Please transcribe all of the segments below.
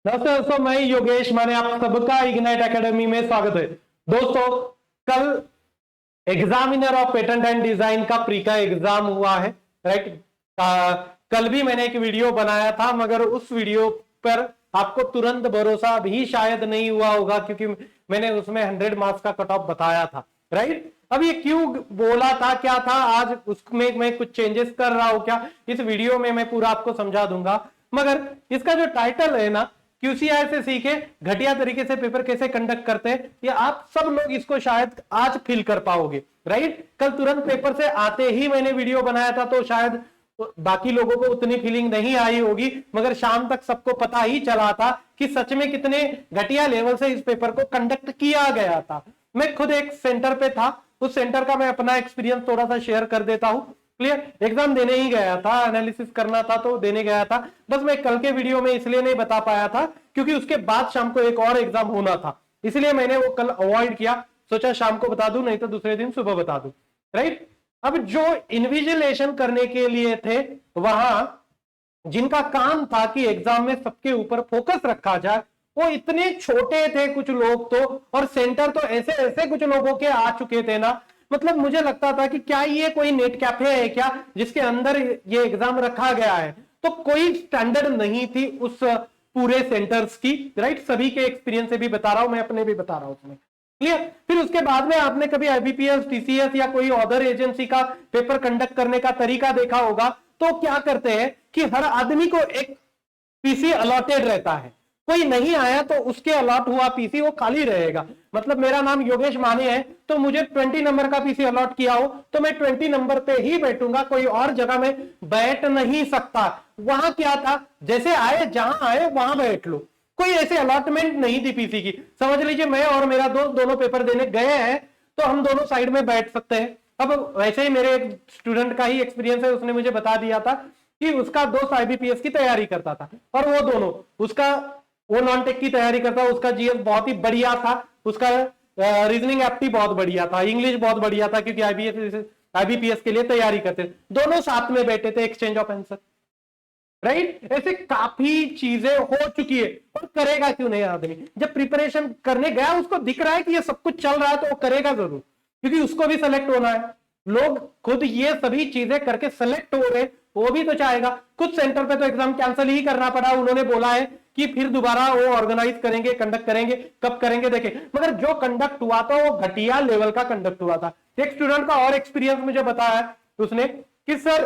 नमस्ते दोस्तों, मैं योगेश माने आप सबका इग्नाइट एकेडमी में स्वागत है। दोस्तों, कल examiner of patent and design का प्री का एग्जाम हुआ है, राइट। कल भी मैंने एक वीडियो बनाया था, मगर उस वीडियो पर आपको तुरंत भरोसा भी शायद नहीं हुआ होगा, क्योंकि मैंने उसमें 100 मार्क्स का कट ऑफ बताया था, राइट। अब ये क्यों बोला था, क्या था, आज उसमें मैं कुछ चेंजेस कर रहा हूं क्या, इस वीडियो में मैं पूरा आपको समझा दूंगा। मगर इसका जो टाइटल है ना, क्यूसीआई से सीखे घटिया तरीके से पेपर कैसे कंडक्ट करते हैं, ये आप सब लोग इसको शायद आज फील कर पाओगे, राइट। कल तुरंत पेपर से आते ही मैंने वीडियो बनाया था, तो शायद बाकी लोगों को उतनी फीलिंग नहीं आई होगी, मगर शाम तक सबको पता ही चला था कि सच में कितने घटिया लेवल से इस पेपर को कंडक्ट किया गया था। मैं खुद एक सेंटर पे था, उस सेंटर का मैं अपना एक्सपीरियंस थोड़ा सा शेयर कर देता हूं। क्लियर, एग्जाम देने ही गया था, एनालिसिस करना था तो देने गया था। बस मैं कल के वीडियो में इसलिए नहीं बता पाया था क्योंकि उसके बाद शाम को एक और एग्जाम होना था, इसलिए मैंने वो कल अवॉइड किया। सोचा शाम को बता दूं, नहीं तो दूसरे दिन सुबह बता दूं, राइट। अब जो इन्विजिलेशन करने के लिए थे, वहां जिनका काम था कि एग्जाम में सबके ऊपर फोकस रखा जाए, वो इतने छोटे थे कुछ लोग तो, और सेंटर तो ऐसे ऐसे कुछ लोगों के आ चुके थे ना, मतलब मुझे लगता था कि क्या ये कोई नेट कैफे है क्या जिसके अंदर ये एग्जाम रखा गया है। तो कोई स्टैंडर्ड नहीं थी उस पूरे सेंटर्स की, राइट। सभी के एक्सपीरियंस से भी बता रहा हूं, मैं अपने भी बता रहा हूं उसमें, क्लियर। फिर उसके बाद में आपने कभी आईबीपीएस, टीसीएस या कोई अदर एजेंसी का पेपर कंडक्ट करने का तरीका देखा होगा, तो क्या करते हैं कि हर आदमी को एक पीसी अलॉटेड रहता है, कोई नहीं आया तो उसके अलॉट हुआ पीसी वो खाली रहेगा। मतलब मेरा नाम योगेश माने है, तो मुझे 20 नंबर का पीसी अलॉट किया हो तो मैं 20 नंबर पे ही बैठूंगा, कोई और जगह में बैठ नहीं सकता। वहां क्या था, जैसे आए जहां आए वहां बैठ लो, कोई ऐसे अलॉटमेंट नहीं थी पीसी की। समझ लीजिए मैं और मेरा दोस्त दोनों पेपर देने गए हैं, तो हम दोनों साइड में बैठ सकते हैं। अब वैसे ही मेरे एक स्टूडेंट का ही एक्सपीरियंस है, उसने मुझे बता दिया था कि उसका दोस्त आईबीपीएस की तैयारी करता था, और वो दोनों, उसका वो नॉन टेक की तैयारी करता, उसका जीएस बहुत ही बढ़िया था, उसका रीजनिंग एप्टी बहुत बढ़िया था, इंग्लिश बहुत बढ़िया था, क्योंकि आईबीपीएस के लिए तैयारी करते थे। दोनों साथ में बैठे थे, एक्सचेंज ऑफ आंसर, राइट। ऐसे काफी चीजें हो चुकी है, और करेगा क्यों नहीं आदमी। जब प्रिपरेशन करने गया उसको दिख रहा है कि ये सब कुछ चल रहा है, तो वो करेगा जरूर, क्योंकि उसको भी सेलेक्ट होना है। लोग खुद ये सभी चीजें करके सेलेक्ट हो रहे, वो भी तो चाहेगा। कुछ सेंटर पे तो एग्जाम कैंसिल ही करना पड़ा, उन्होंने बोला है कि फिर दोबारा वो ऑर्गेनाइज करेंगे, कंडक्ट करेंगे, कब करेंगे देखें। मगर जो कंडक्ट हुआ था वो घटिया लेवल का कंडक्ट हुआ था। एक स्टूडेंट का और एक्सपीरियंस मुझे बताया उसने कि सर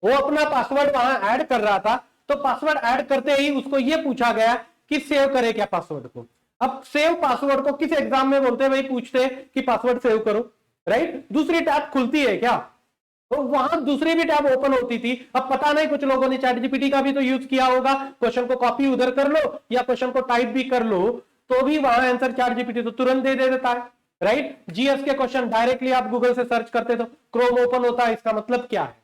वो अपना पासवर्ड वहां ऐड कर रहा था, तो पासवर्ड ऐड करते ही उसको ये पूछा गया कि सेव करे क्या पासवर्ड को। अब सेव पासवर्ड को किस एग्जाम में बोलते हैं भाई, पूछते हैं कि पासवर्ड सेव करो, राइट। दूसरी टैब खुलती है क्या, तो वहां दूसरी भी टैब ओपन होती थी। अब पता नहीं, कुछ लोगों ने चैट जीपीटी का भी तो यूज किया होगा, क्वेश्चन को कॉपी उधर कर लो या क्वेश्चन को टाइप भी कर लो, तो भी वहां आंसर चैट जीपीटी तो तुरंत दे देता है, राइट। जीएस के क्वेश्चन डायरेक्टली आप गूगल से सर्च करते तो क्रोम ओपन होता है, इसका मतलब क्या है,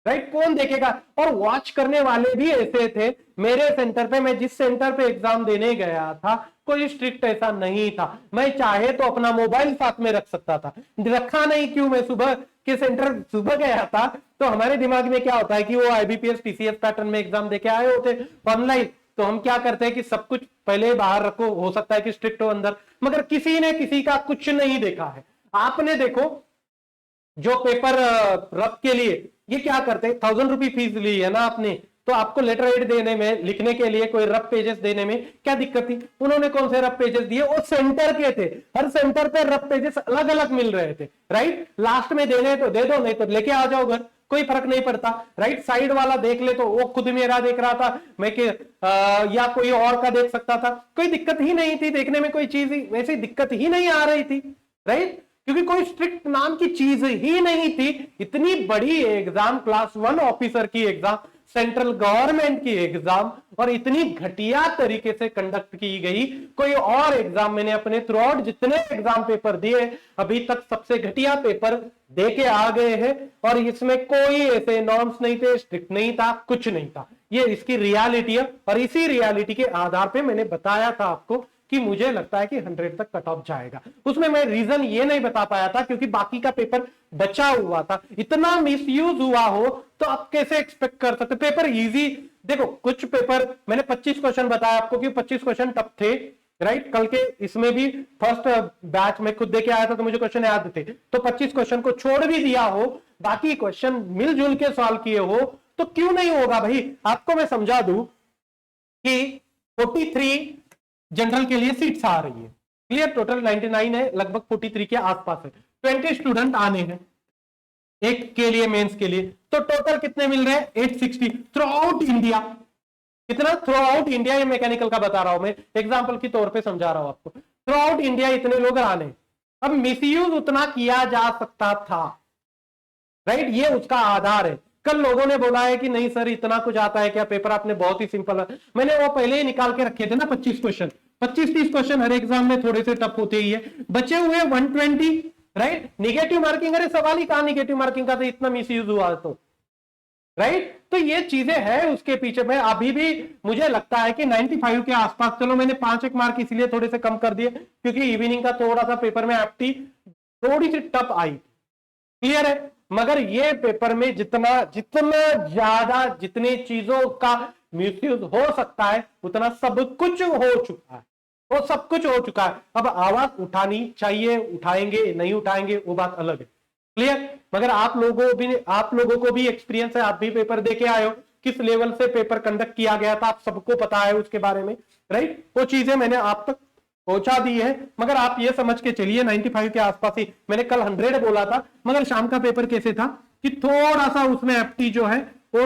राइट। कौन देखेगा। और वॉच करने वाले भी ऐसे थे। मेरे सेंटर पे, मैं जिस सेंटर पे एग्जाम देने गया था, कोई स्ट्रिक्ट ऐसा नहीं था। मैं चाहे तो अपना मोबाइल साथ में रख सकता था, रखा नहीं। क्यों, मैं सुबह के सेंटर सुबह गया था, तो हमारे दिमाग में क्या होता है कि वो आईबीपीएस टीसीएस पैटर्न में एग्जाम देके आए होते ऑनलाइन, तो हम क्या करते हैं कि सब कुछ पहले बाहर रखो, हो सकता है कि स्ट्रिक्ट हो अंदर। मगर किसी ने किसी का कुछ नहीं देखा है। आपने देखो, जो पेपर रफ के लिए ये क्या करते हैं, 1000 रुपये फीस ली है ना आपने, तो आपको लेटर हेड देने में, लिखने के लिए कोई रफ पेजेस देने में क्या दिक्कत थी। उन्होंने कौन से रफ पेजेस दिए, वो सेंटर के थे। हर सेंटर पे रफ पेजेस अलग अलग मिल रहे थे, राइट। लास्ट में देने तो दे दो, नहीं तो लेके आ जाओ घर, कोई फर्क नहीं पड़ता, राइट। साइड वाला देख ले तो वो खुद मेरा देख रहा था, मैं या कोई और का देख सकता था, कोई दिक्कत ही नहीं थी देखने में, कोई चीज वैसी दिक्कत ही नहीं आ रही थी, राइट। क्योंकि कोई स्ट्रिक्ट नाम की चीज ही नहीं थी। इतनी बड़ी एग्जाम, क्लास 1 ऑफिसर की एग्जाम, सेंट्रल गवर्नमेंट की एग्जाम, और इतनी घटिया तरीके से कंडक्ट की गई। कोई और एग्जाम, मैंने अपने थ्रू आउट जितने एग्जाम पेपर दिए अभी तक सबसे घटिया पेपर दे के आ गए हैं, और इसमें कोई ऐसे नॉर्म्स नहीं थे, स्ट्रिक्ट नहीं था, कुछ नहीं था। ये इसकी रियलिटी है, और इसी रियलिटी के आधार पे मैंने बताया था आपको कि मुझे लगता है कि 100 तक कट ऑफ जाएगा। उसमें मैं रीजन ये नहीं बता पाया था क्योंकि बाकी का पेपर बचा हुआ था। इतना मिसयूज हुआ हो तो आप कैसे एक्सपेक्ट कर सकते? पेपर इजी, देखो कुछ पेपर मैंने 25 क्वेश्चन बताया आपको कि 25 क्वेश्चन टफ थे, राइट। कल के इसमें भी फर्स्ट बैच में खुद देके आया था तो मुझे क्वेश्चन याद थे, तो 25 क्वेश्चन को छोड़ भी दिया हो, बाकी क्वेश्चन मिलजुल के सॉल्व किए हो तो क्यों नहीं होगा भाई। आपको मैं समझा दूं कि 43 जनरल के लिए सीट्स आ रही है, क्लियर। टोटल 99 है, लगभग 43 के आसपास है। 20 स्टूडेंट आने हैं एक के लिए, मेंस के लिए, तो टोटल कितने मिल रहे हैं? 860 थ्रू आउट इंडिया। कितना थ्रू आउट इंडिया? ये मैकेनिकल का बता रहा हूं मैं, एग्जांपल के तौर पे समझा रहा हूं आपको। थ्रू आउट इंडिया इतने लोग आने, अब मिसयूज उतना किया जा सकता था, राइट। ये उसका आधार है। कल लोगों ने बोला है कि नहीं सर इतना कुछ आता है क्या, पेपर आपने बहुत ही सिंपल है। मैंने वो पहले ही निकाल के रखे थे ना 25 क्वेश्चन, 25-30 क्वेश्चन हर एग्जाम में थोड़े से टफ होते ही है, बचे हुए 120, राइट। निगेटिव मार्किंग, अरे सवाल ही कहां निगेटिव मार्किंग का, तो इतना मिसयूज हुआ तो, राइट। तो ये चीजें हैं उसके पीछे। मैं अभी भी मुझे लगता है कि 95 के आसपास, चलो मैंने 5-1 मार्क इसलिए थोड़े से कम कर दिए क्योंकि इवनिंग का थोड़ा सा पेपर में एप्टी थोड़ी सी टफ आई, क्लियर है। मगर ये पेपर में जितना ज्यादा जितने चीजों का मिसयूज हो सकता है उतना सब कुछ हो चुका है, वो सब कुछ हो चुका है। अब आवाज उठानी चाहिए, उठाएंगे नहीं उठाएंगे वो बात अलग है, क्लियर। मगर आप लोगों को भी एक्सपीरियंस है, आप भी पेपर देके आए हो, किस लेवल से पेपर कंडक्ट किया गया था आप सबको पता है उसके बारे में, राइट। वो चीजें मैंने आप तक पहुंचा दी है। मगर आप ये समझ के चलिए 95 के आसपास ही, मैंने कल 100 बोला था, मगर शाम का पेपर कैसे था कि थोड़ा सा उसमें एप्टी जो है वो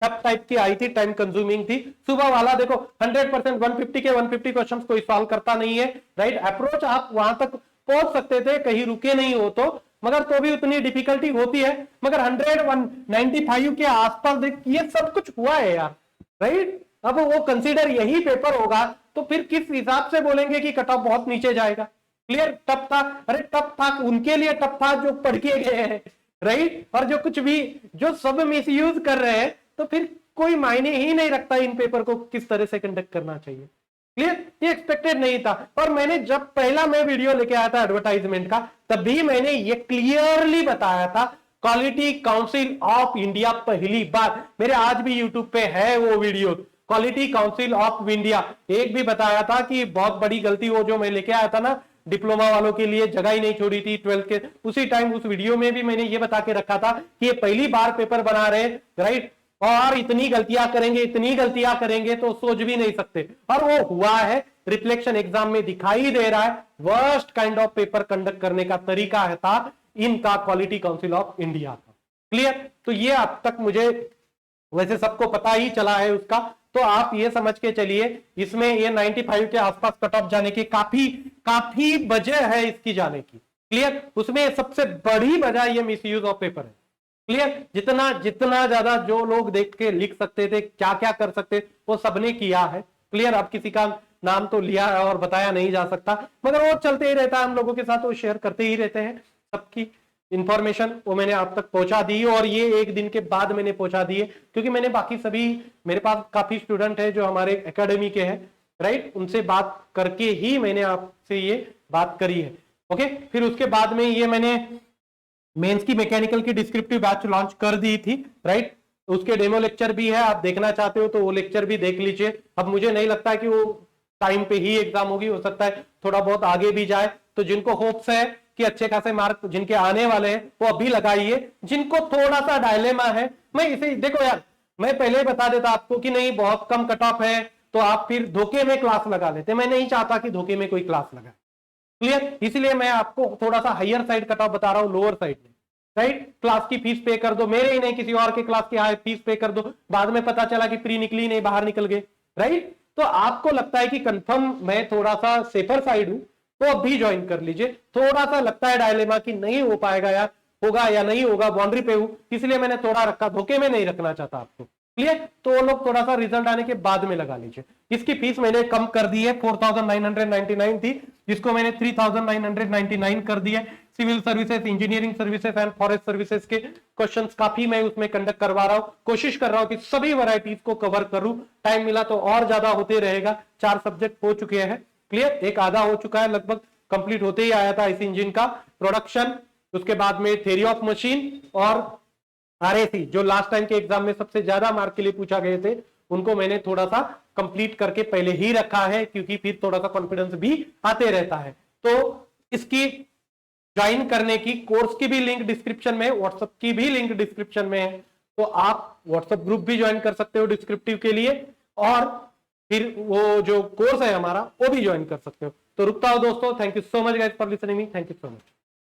टफ टाइप की आई थी, टाइम कंज्यूमिंग थी। सुबह वाला देखो 100% 150 के 150 क्वेश्चंस कोई सॉल्व करता नहीं है, राइट। अप्रोच आप वहां तक पहुंच सकते थे, कहीं रुके नहीं हो तो, मगर तो भी उतनी डिफिकल्टी होती है। मगर 195 के आसपास देख ये सब कुछ हुआ है यार, राइट। अब वो कंसीडर यही पेपर होगा तो फिर किस हिसाब से बोलेंगे कि कट ऑफ बहुत नीचे जाएगा, क्लियर। टफ था, अरे टफ था उनके लिए, टफ था जो पढ़ के गए हैं, राइट। और जो कुछ भी जो सब मिसयूज कर रहे हैं तो फिर कोई मायने ही नहीं रखता इन पेपर को किस तरह से कंडक्ट करना चाहिए, क्लियर। ये एक्सपेक्टेड नहीं था। और मैंने जब पहला मैं वीडियो लेके आया था एडवर्टाइजमेंट का, तभी मैंने ये क्लियरली बताया था क्वालिटी काउंसिल ऑफ इंडिया, पहली बार मेरे आज भी यूट्यूब पे है वो video, quality council of India. एक भी बताया था कि बहुत बड़ी गलती वो जो मैं लेके आया था ना डिप्लोमा वालों के लिए, जगह ही नहीं छोड़ी थी 12th के, उसी टाइम उस वीडियो में भी मैंने ये बता के रखा था कि ये पहली बार पेपर बना रहे, राइट। और इतनी गलतियां करेंगे तो सोच भी नहीं सकते, और वो हुआ है। रिफ्लेक्शन एग्जाम में दिखाई दे रहा है worst kind of paper conduct करने का तरीका है था इनका, क्वालिटी काउंसिल ऑफ इंडिया का, क्लियर। तो ये अब तक मुझे वैसे सबको पता ही चला है उसका, तो आप ये समझ के चलिए इसमें ये 95 के आसपास कट ऑफ जाने की काफी वजह है इसकी जाने की, क्लियर। उसमें सबसे बड़ी वजह ये मिसयूज ऑफ पेपर है, क्लियर। जितना ज्यादा जो लोग देख के लिख सकते थे, क्या क्या कर सकते, वो सबने किया है, क्लियर। अब किसी का नाम तो लिया और बताया नहीं जा सकता, मगर वो चलते ही रहता है, हम लोगों के साथ वो शेयर करते ही रहते हैं। सबकी इंफॉर्मेशन वो मैंने आप तक पहुंचा दी, और ये एक दिन के बाद मैंने पहुंचा दी है क्योंकि मैंने बाकी सभी, मेरे पास काफी स्टूडेंट है जो हमारे एकेडमी के हैं, राइट, उनसे बात करके ही मैंने आपसे ये बात करी है, ओके। फिर उसके बाद में ये मैंने मेंस की मैकेनिकल की डिस्क्रिप्टिव बैच लॉन्च कर दी थी, राइट। उसके डेमो लेक्चर भी है, आप देखना चाहते हो तो वो लेक्चर भी देख लीजिए। अब मुझे नहीं लगता है कि वो टाइम पे ही एग्जाम होगी, हो सकता है थोड़ा बहुत आगे भी जाए, तो जिनको होप्स है कि अच्छे खासे मार्क जिनके आने वाले हैं वो अभी लगाइए। जिनको थोड़ा सा डायलेमा है, मैं इसे देखो यार, मैं पहले ही बता देता आपको कि नहीं बहुत कम कट ऑफ है तो आप फिर धोखे में क्लास लगा लेते, मैं नहीं चाहता कि धोखे में कोई क्लास लगाए, क्लियर। इसलिए मैं आपको थोड़ा सा हायर साइड कट ऑफ बता रहा हूं, लोअर साइड में, राइट। क्लास की फीस पे कर दो, मेरे ही नहीं किसी और के क्लास की हाई फीस पे कर दो, बाद में पता चला कि प्री निकली नहीं, बाहर निकल गए, राइट। तो आपको लगता है कि कंफर्म मैं थोड़ा सा सेफर साइड हूं तो अब भी ज्वाइन कर लीजिए। थोड़ा सा लगता है डायलेमा कि नहीं हो पाएगा यार, होगा या नहीं होगा, बाउंड्री पे हूं, इसलिए मैंने थोड़ा रखा, धोखे में नहीं रखना चाहता आपको, क्लियर। तो वो लोग थोड़ा सा रिजल्ट आने के बाद में लगा लीजिए। इसकी फीस मैंने कम कर दी है, 4999 थी जिसको मैंने 3999 कर दी है। Civil services, engineering services and forest services के क्वेश्चंस काफी मैं उसमें कंडक्ट करवा रहा हूं। कोशिश कर रहा हूं कि सभी वैरायटीज को कवर करूं। टाइम मिला तो और ज्यादा होते रहेगा। 4 सब्जेक्ट हो चुके हैं, क्लियर, एक आधा हो चुका है, लगभग कंप्लीट होते ही आया था इस इंजन का प्रोडक्शन। उसके बाद में थ्योरी ऑफ मशीन और आरएसी, जो लास्ट टाइम के एग्जाम में सबसे ज्यादा मार्क के लिए पूछा गए थे, उनको मैंने थोड़ा सा कंप्लीट करके पहले ही रखा है, क्योंकि फिर थोड़ा सा कॉन्फिडेंस भी आते रहता है। तो इसकी ज्वाइन करने की कोर्स की भी लिंक डिस्क्रिप्शन में, व्हाट्सएप की भी लिंक डिस्क्रिप्शन में है, तो आप व्हाट्सएप ग्रुप भी ज्वाइन कर सकते हो डिस्क्रिप्टिव के लिए, और फिर वो जो कोर्स है हमारा वो भी ज्वाइन कर सकते हो। तो रुकता हूं दोस्तों, thank you so much guys for listening me, thank you so much.